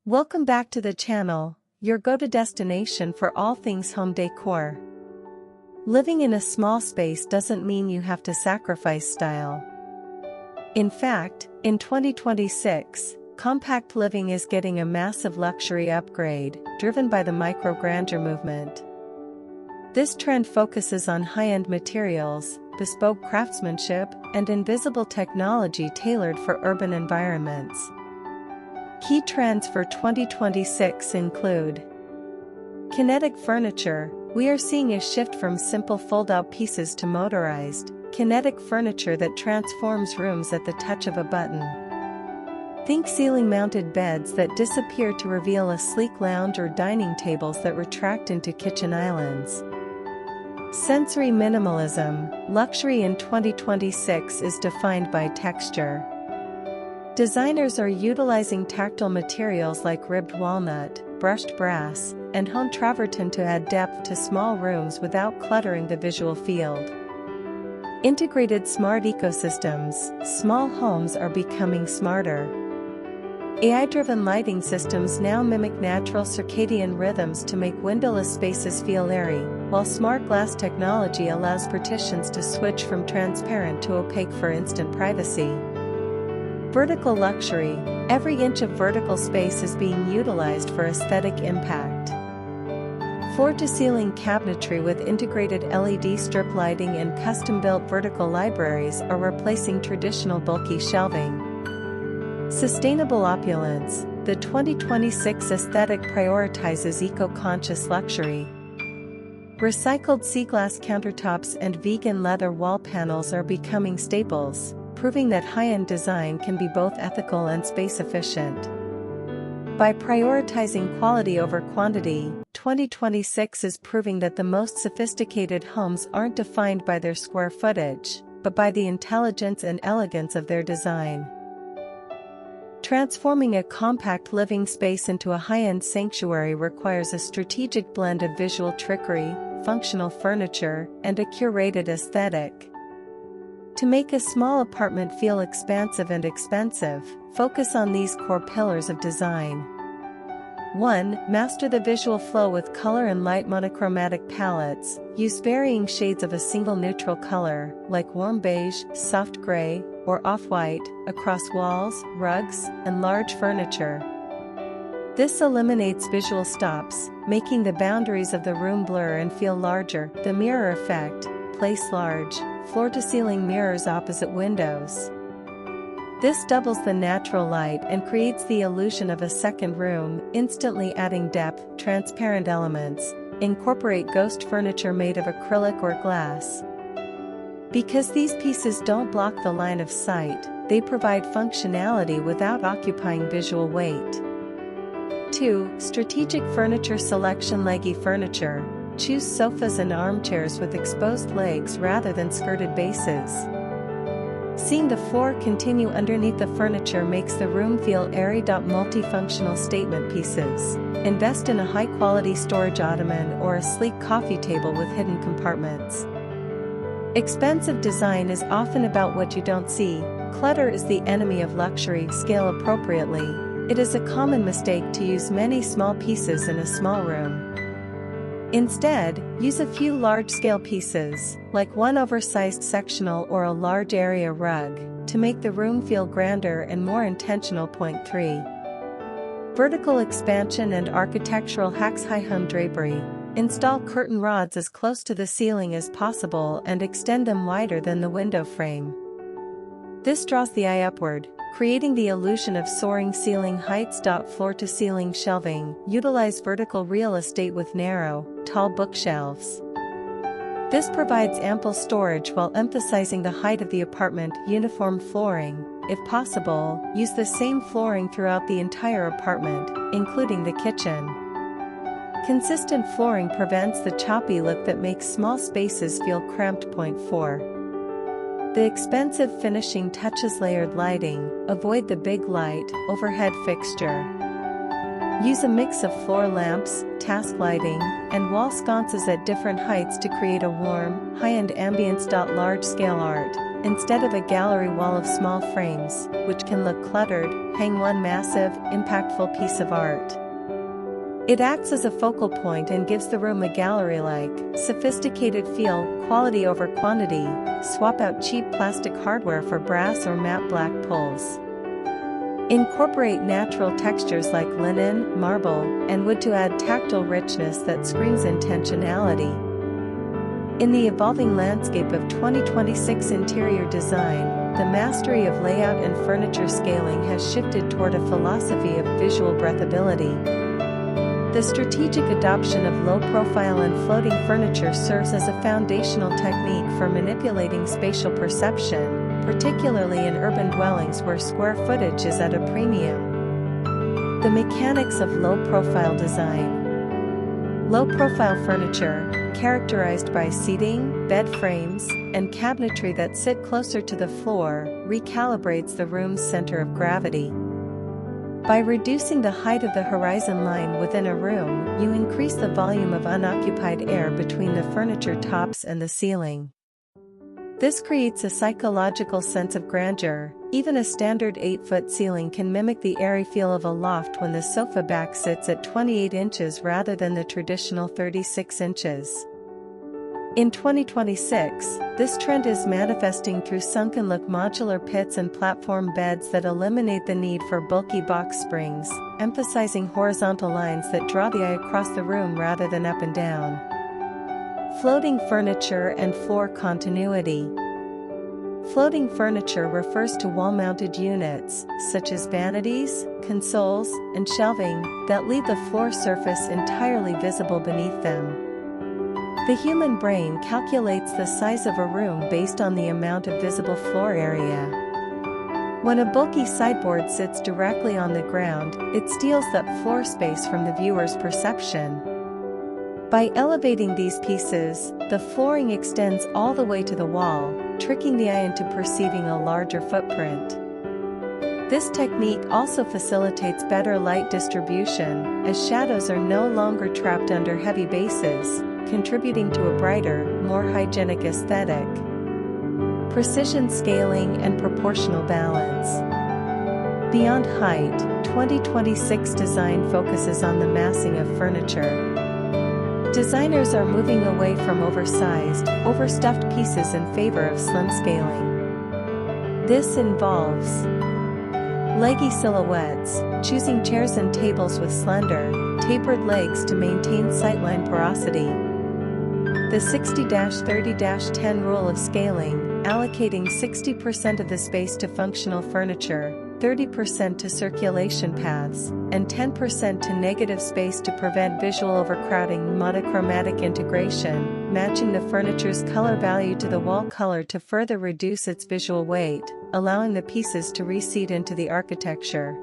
Welcome back to the channel, your go-to destination for all things home decor. Living in a small space doesn't mean you have to sacrifice style. In fact, in 2026, compact living is getting a massive luxury upgrade, driven by the micro-grandeur movement. This trend focuses on high-end materials, bespoke craftsmanship, and invisible technology tailored for urban environments. Key trends for 2026 include kinetic furniture. We are seeing a shift from simple fold-out pieces to motorized, kinetic furniture that transforms rooms at the touch of a button. Think ceiling-mounted beds that disappear to reveal a sleek lounge or dining tables that retract into kitchen islands. Sensory minimalism. Luxury in 2026 is defined by texture. Designers are utilizing tactile materials like ribbed walnut, brushed brass, and honed travertine to add depth to small rooms without cluttering the visual field. Integrated smart ecosystems. Small homes are becoming smarter. AI-driven lighting systems now mimic natural circadian rhythms to make windowless spaces feel airy, while smart glass technology allows partitions to switch from transparent to opaque for instant privacy. Vertical luxury. Every inch of vertical space is being utilized for aesthetic impact. Floor-to-ceiling cabinetry with integrated LED strip lighting and custom-built vertical libraries are replacing traditional bulky shelving. Sustainable opulence. The 2026 aesthetic prioritizes eco-conscious luxury. Recycled sea-glass countertops and vegan leather wall panels are becoming staples, proving that high-end design can be both ethical and space-efficient. By prioritizing quality over quantity, 2026 is proving that the most sophisticated homes aren't defined by their square footage, but by the intelligence and elegance of their design. Transforming a compact living space into a high-end sanctuary requires a strategic blend of visual trickery, functional furniture, and a curated aesthetic. To make a small apartment feel expansive and expensive, focus on these core pillars of design. 1. Master the visual flow with color and light monochromatic palettes. Use varying shades of a single neutral color, like warm beige, soft gray, or off-white, across walls, rugs, and large furniture. This eliminates visual stops, making the boundaries of the room blur and feel larger. The mirror effect. Place large, floor-to-ceiling mirrors opposite windows. This doubles the natural light and creates the illusion of a second room, instantly adding depth. Transparent elements. Incorporate ghost furniture made of acrylic or glass. Because these pieces don't block the line of sight, they provide functionality without occupying visual weight. 2. Strategic furniture selection. Leggy furniture. Choose sofas and armchairs with exposed legs rather than skirted bases. Seeing the floor continue underneath the furniture makes the room feel airy. Multifunctional statement pieces. Invest in a high-quality storage ottoman or a sleek coffee table with hidden compartments. Expensive design is often about what you don't see. Clutter is the enemy of luxury. Scale appropriately. It is a common mistake to use many small pieces in a small room. Instead, use a few large-scale pieces, like one oversized sectional or a large area rug, to make the room feel grander and more intentional. 3. Vertical expansion and architectural hacks. High hung drapery. Install curtain rods as close to the ceiling as possible and extend them wider than the window frame. This draws the eye upward, creating the illusion of soaring ceiling heights. Floor-to-ceiling shelving. Utilize vertical real estate with narrow, tall bookshelves. This provides ample storage while emphasizing the height of the apartment. Uniform flooring. If possible, use the same flooring throughout the entire apartment, including the kitchen. Consistent flooring prevents the choppy look that makes small spaces feel cramped. 4. The expensive finishing touches. Layered lighting. Avoid the big light, overhead fixture. Use a mix of floor lamps, task lighting, and wall sconces at different heights to create a warm, high-end ambience. Large-scale art. instead of a gallery wall of small frames, which can look cluttered, hang one massive, impactful piece of art. It acts as a focal point and gives the room a gallery-like, sophisticated feel, quality over quantity. Swap out cheap plastic hardware for brass or matte black pulls. Incorporate natural textures like linen, marble, and wood to add tactile richness that screams intentionality. In the evolving landscape of 2026 interior design, the mastery of layout and furniture scaling has shifted toward a philosophy of visual breathability. The strategic adoption of low-profile and floating furniture serves as a foundational technique for manipulating spatial perception, particularly in urban dwellings where square footage is at a premium. The mechanics of low-profile design. Low-profile furniture, characterized by seating, bed frames, and cabinetry that sit closer to the floor, recalibrates the room's center of gravity. By reducing the height of the horizon line within a room, you increase the volume of unoccupied air between the furniture tops and the ceiling. This creates a psychological sense of grandeur. Even a standard 8-foot ceiling can mimic the airy feel of a loft when the sofa back sits at 28 inches rather than the traditional 36 inches. In 2026, this trend is manifesting through sunken-look modular pits and platform beds that eliminate the need for bulky box springs, emphasizing horizontal lines that draw the eye across the room rather than up and down. Floating furniture and floor continuity. Floating furniture refers to wall-mounted units, such as vanities, consoles, and shelving, that leave the floor surface entirely visible beneath them. The human brain calculates the size of a room based on the amount of visible floor area. When a bulky sideboard sits directly on the ground, it steals that floor space from the viewer's perception. By elevating these pieces, the flooring extends all the way to the wall, tricking the eye into perceiving a larger footprint. This technique also facilitates better light distribution, as shadows are no longer trapped under heavy bases, contributing to a brighter, more hygienic aesthetic. Precision scaling and proportional balance. Beyond height, 2026 design focuses on the massing of furniture. Designers are moving away from oversized, overstuffed pieces in favor of slim scaling. This involves leggy silhouettes, choosing chairs and tables with slender, tapered legs to maintain sightline porosity. The 60-30-10 rule of scaling, allocating 60% of the space to functional furniture, 30% to circulation paths, and 10% to negative space to prevent visual overcrowding. Monochromatic integration, matching the furniture's color value to the wall color to further reduce its visual weight, allowing the pieces to recede into the architecture.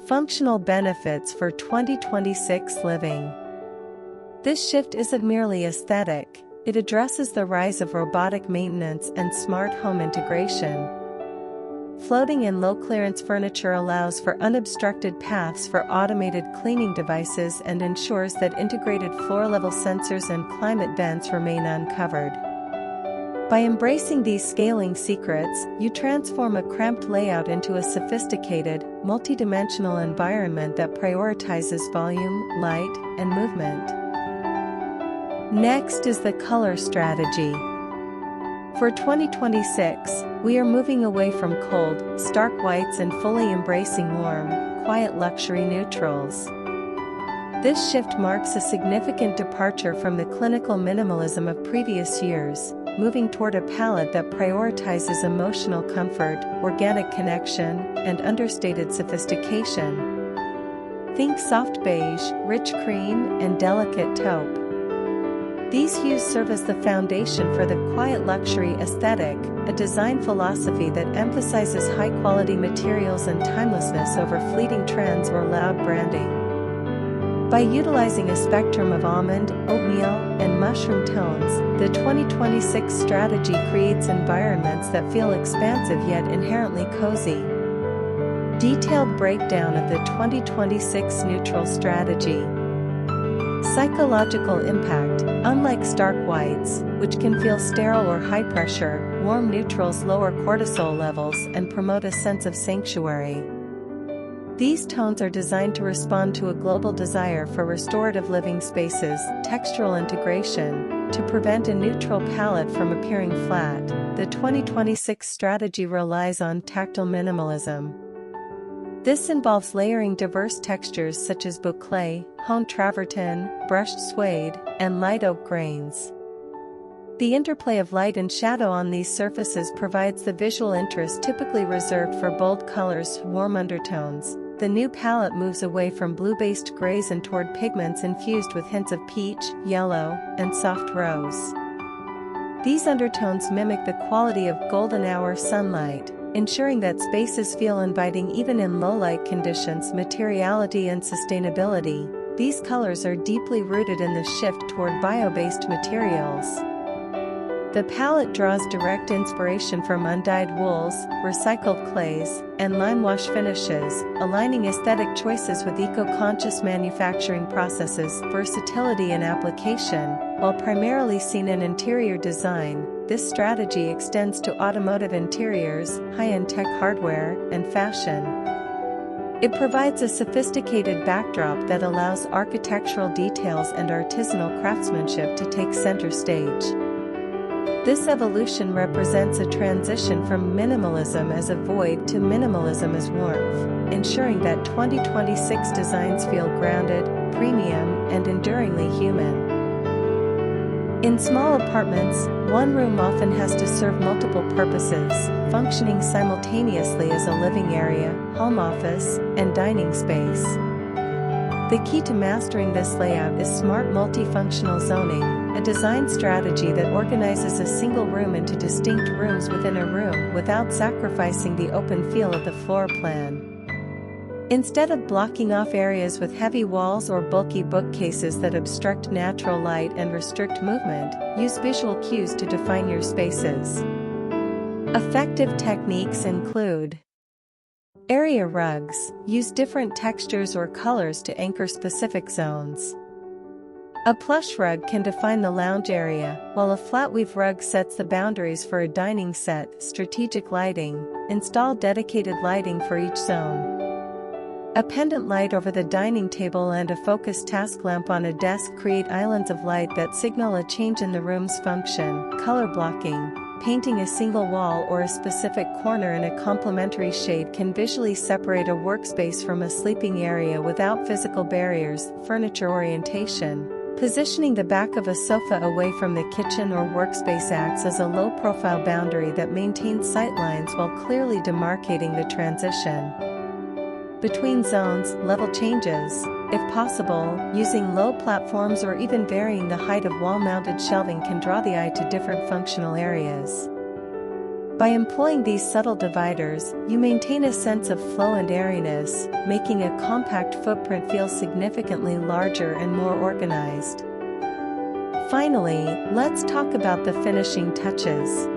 Functional benefits for 2026 living. This shift isn't merely aesthetic, it addresses the rise of robotic maintenance and smart home integration. Floating and low-clearance furniture allows for unobstructed paths for automated cleaning devices and ensures that integrated floor-level sensors and climate vents remain uncovered. By embracing these scaling secrets, you transform a cramped layout into a sophisticated, multidimensional environment that prioritizes volume, light, and movement. Next is the color strategy. For 2026, we are moving away from cold, stark whites and fully embracing warm, quiet luxury neutrals. This shift marks a significant departure from the clinical minimalism of previous years, moving toward a palette that prioritizes emotional comfort, organic connection, and understated sophistication. Think soft beige, rich cream, and delicate taupe. These hues serve as the foundation for the quiet luxury aesthetic, a design philosophy that emphasizes high-quality materials and timelessness over fleeting trends or loud branding. By utilizing a spectrum of almond, oatmeal, and mushroom tones, the 2026 strategy creates environments that feel expansive yet inherently cozy. Detailed breakdown of the 2026 neutral strategy. Psychological impact. Unlike stark whites, which can feel sterile or high pressure, warm neutrals lower cortisol levels and promote a sense of sanctuary. These tones are designed to respond to a global desire for restorative living spaces, textural integration, to prevent a neutral palette from appearing flat. The 2026 strategy relies on tactile minimalism. This involves layering diverse textures such as boucle, honed travertine, brushed suede, and light oak grains. The interplay of light and shadow on these surfaces provides the visual interest typically reserved for bold colors, warm undertones. The new palette moves away from blue-based grays and toward pigments infused with hints of peach, yellow, and soft rose. These undertones mimic the quality of golden hour sunlight, ensuring that spaces feel inviting even in low-light conditions. Materiality and sustainability. These colors are deeply rooted in the shift toward bio-based materials. The palette draws direct inspiration from undyed wools, recycled clays, and lime wash finishes, aligning aesthetic choices with eco-conscious manufacturing processes. Versatility in application. While primarily seen in interior design, this strategy extends to automotive interiors, high-end tech hardware, and fashion. It provides a sophisticated backdrop that allows architectural details and artisanal craftsmanship to take center stage. This evolution represents a transition from minimalism as a void to minimalism as warmth, ensuring that 2026 designs feel grounded, premium, and enduringly human. In small apartments, one room often has to serve multiple purposes, functioning simultaneously as a living area, home office, and dining space. The key to mastering this layout is smart multifunctional zoning, a design strategy that organizes a single room into distinct rooms within a room without sacrificing the open feel of the floor plan. Instead of blocking off areas with heavy walls or bulky bookcases that obstruct natural light and restrict movement, use visual cues to define your spaces. Effective techniques include area rugs. Use different textures or colors to anchor specific zones. A plush rug can define the lounge area, while a flat weave rug sets the boundaries for a dining set. Strategic lighting. Install dedicated lighting for each zone. A pendant light over the dining table and a focused task lamp on a desk create islands of light that signal a change in the room's function. Color blocking. Painting a single wall or a specific corner in a complementary shade can visually separate a workspace from a sleeping area without physical barriers. Furniture orientation. Positioning the back of a sofa away from the kitchen or workspace acts as a low-profile boundary that maintains sightlines while clearly demarcating the transition. Between zones, level changes. If possible, using low platforms or even varying the height of wall-mounted shelving can draw the eye to different functional areas. By employing these subtle dividers, you maintain a sense of flow and airiness, making a compact footprint feel significantly larger and more organized. Finally, let's talk about the finishing touches.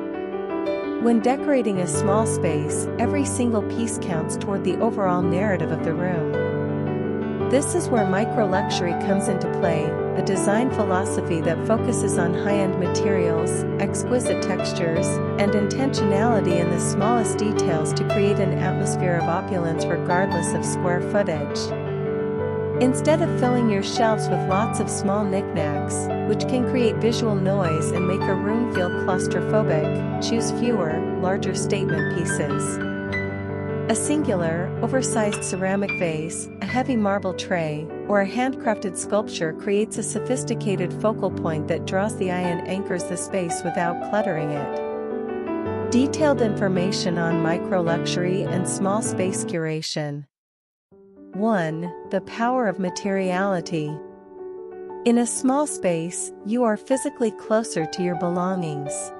When decorating a small space, every single piece counts toward the overall narrative of the room. This is where micro-luxury comes into play, a design philosophy that focuses on high-end materials, exquisite textures, and intentionality in the smallest details to create an atmosphere of opulence regardless of square footage. Instead of filling your shelves with lots of small knickknacks, which can create visual noise and make a room feel claustrophobic, choose fewer, larger statement pieces. A singular, oversized ceramic vase, a heavy marble tray, or a handcrafted sculpture creates a sophisticated focal point that draws the eye and anchors the space without cluttering it. Detailed information on micro-luxury and small space curation. 1. The power of materiality. In a small space, you are physically closer to your belongings.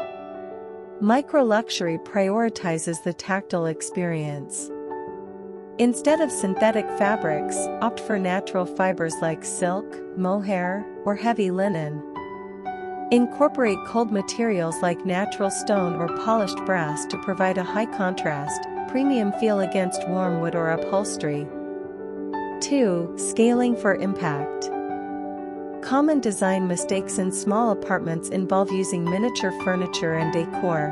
Micro-luxury prioritizes the tactile experience. Instead of synthetic fabrics, opt for natural fibers like silk, mohair, or heavy linen. Incorporate cold materials like natural stone or polished brass to provide a high-contrast, premium feel against warm wood or upholstery. 2. Scaling for impact. Common design mistakes in small apartments involve using miniature furniture and decor.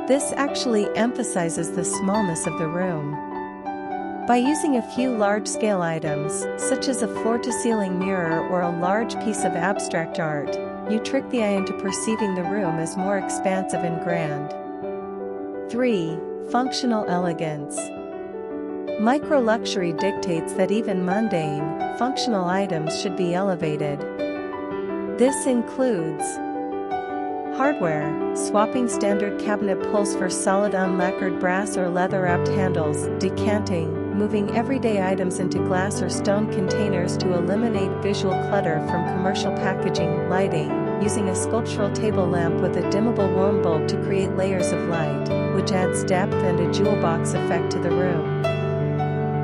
This actually emphasizes the smallness of the room. By using a few large-scale items, such as a floor-to-ceiling mirror or a large piece of abstract art, you trick the eye into perceiving the room as more expansive and grand. 3. Functional elegance. Micro-luxury dictates that even mundane, functional items should be elevated. This includes hardware, swapping standard cabinet pulls for solid unlacquered brass or leather-wrapped handles, decanting, moving everyday items into glass or stone containers to eliminate visual clutter from commercial packaging, lighting, using a sculptural table lamp with a dimmable warm bulb to create layers of light, which adds depth and a jewel box effect to the room.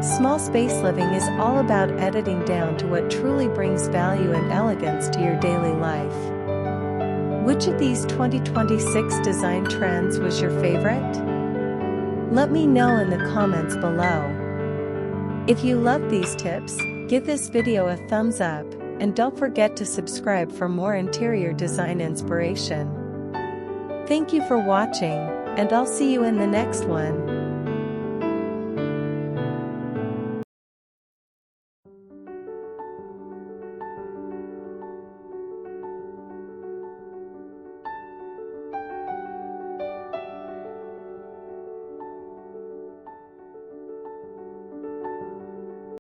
Small space living is all about editing down to what truly brings value and elegance to your daily life. Which of these 2026 design trends was your favorite? Let me know in the comments below. If you love these tips, give this video a thumbs up, and don't forget to subscribe for more interior design inspiration. Thank you for watching, and I'll see you in the next one.